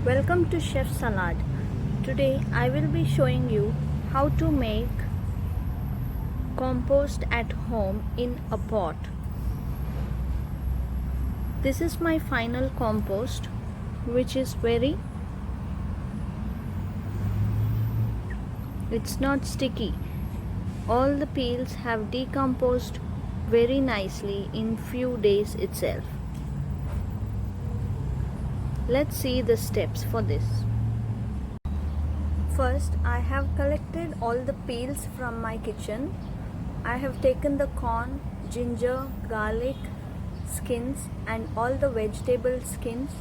Welcome to Chef Salad. Today I will be showing you how to make compost at home in a pot. This is my final compost, which is it's not sticky. All the peels have decomposed very nicely in few days itself. Let's see the steps for this. First, I have collected all the peels from my kitchen. I have taken the corn, ginger, garlic skins and all the vegetable skins.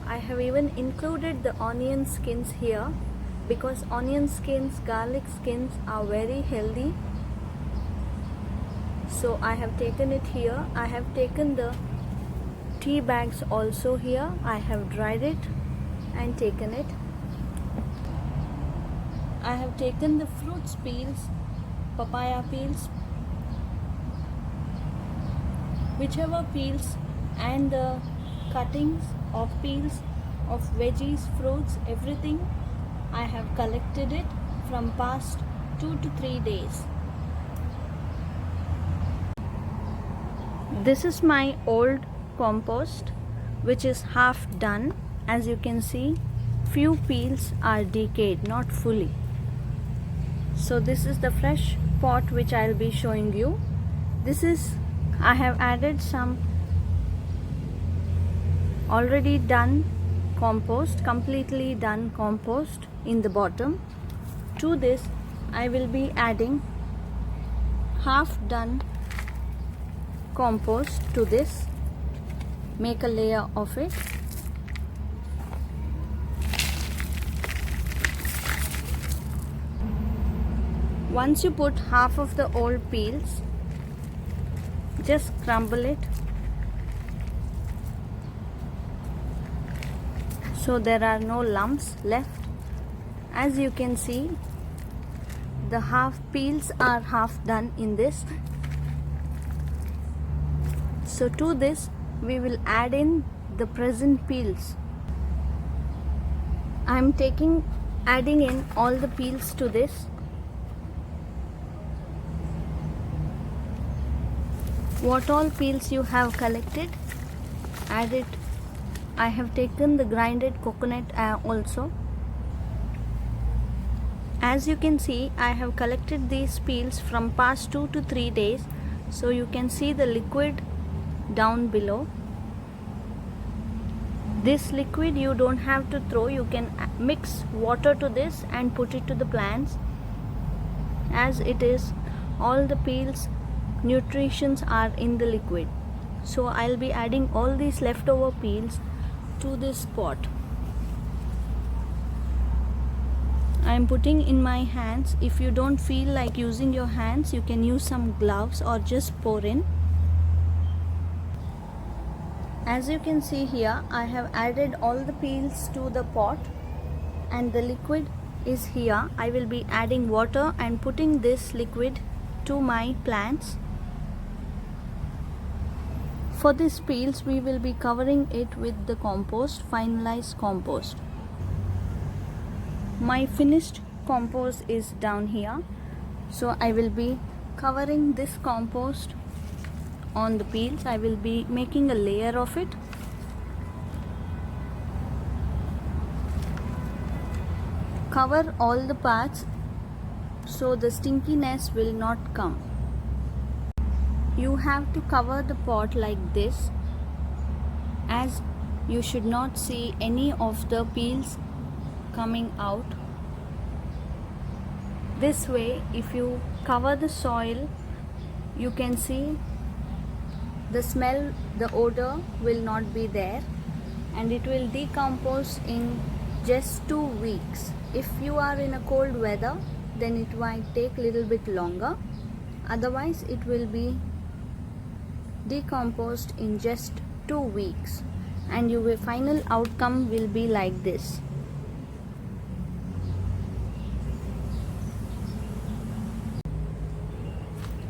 I have even included the onion skins here because onion skins, garlic skins are very healthy. So I have taken it here. I have taken the tea bags also here. I have dried it and taken it. I have taken the fruits peels, papaya peels, whichever peels, and the cuttings of peels of veggies, fruits, everything. I have collected it from past 2 to 3 days. This is my old compost, which is half done. As you can see, few peels are decayed, not fully. So this is the fresh pot which I'll be showing you. I have added some already done compost, completely done compost in the bottom. To this I will be adding half done compost to this. Make a layer of it. Once you put half of the old peels, just crumble it so there are no lumps left. As you can see, the half peels are half done in this. So to this we will add in the present peels. I am adding in all the peels to this. What all peels you have collected, add it. I have taken the grinded coconut also. As you can see, I have collected these peels from past 2 to 3 days. So you can see the liquid down below. This liquid you don't have to throw. You can mix water to this and put it to the plants. As it is, all the peels nutritions are in the liquid. So I'll be adding all these leftover peels to this pot. I am putting in my hands. If you don't feel like using your hands, you can use some gloves or just pour in. As you can see here, I have added all the peels to the pot and the liquid is here. I will be adding water and putting this liquid to my plants. For these peels, we will be covering it with the compost, finalized compost. My finished compost is down here. So I will be covering this compost on the peels. I will be making a layer of it. Cover all the parts so the stinkiness will not come. You have to cover the pot like this, as you should not see any of the peels coming out. This way, if you cover the soil, you can see the smell, the odor will not be there, and it will decompose in just 2 weeks. If you are in a cold weather, then it might take a little bit longer. Otherwise, it will be decomposed in just 2 weeks, and your final outcome will be like this.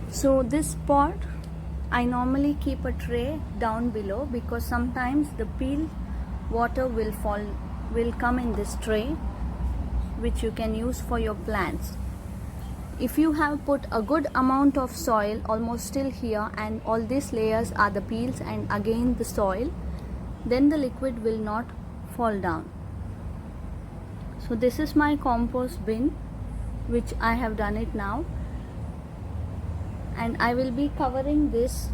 So this pot, I normally keep a tray down below because sometimes the peel water will fall will come in this tray, which you can use for your plants. If you have put a good amount of soil almost till here, and all these layers are the peels and again the soil, then the liquid will not fall down. So this is my compost bin, which I have done it now, and I will be covering this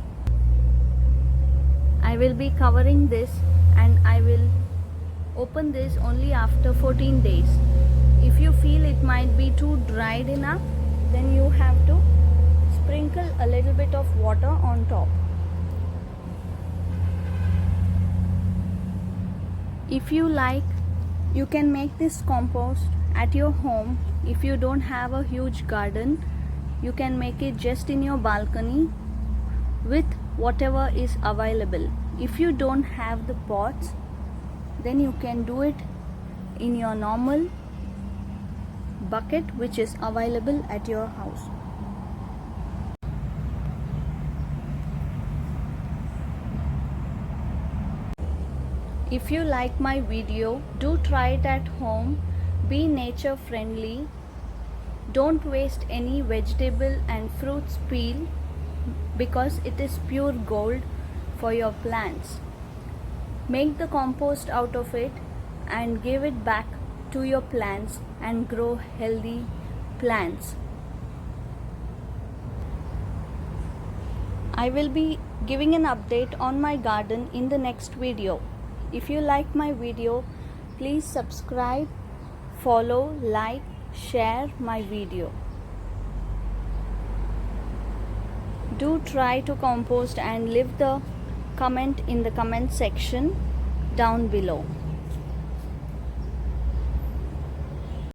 and I will open this only after 14 days. If you feel it might be too dried enough, then you have to sprinkle a little bit of water on top. If you like, you can make this compost at your home. If you don't have a huge garden, you can make it just in your balcony with whatever is available. If you don't have the pots, then you can do it in your normal bucket which is available at your house. If you like my video, do try it at home. Be nature friendly. Don't waste any vegetable and fruits peel, because it is pure gold for your plants. Make the compost out of it and give it back to your plants and grow healthy plants. I will be giving an update on my garden in the next video. If you like my video, please subscribe, follow, like, share my video. Do try to compost and leave the comment in the comment section down below.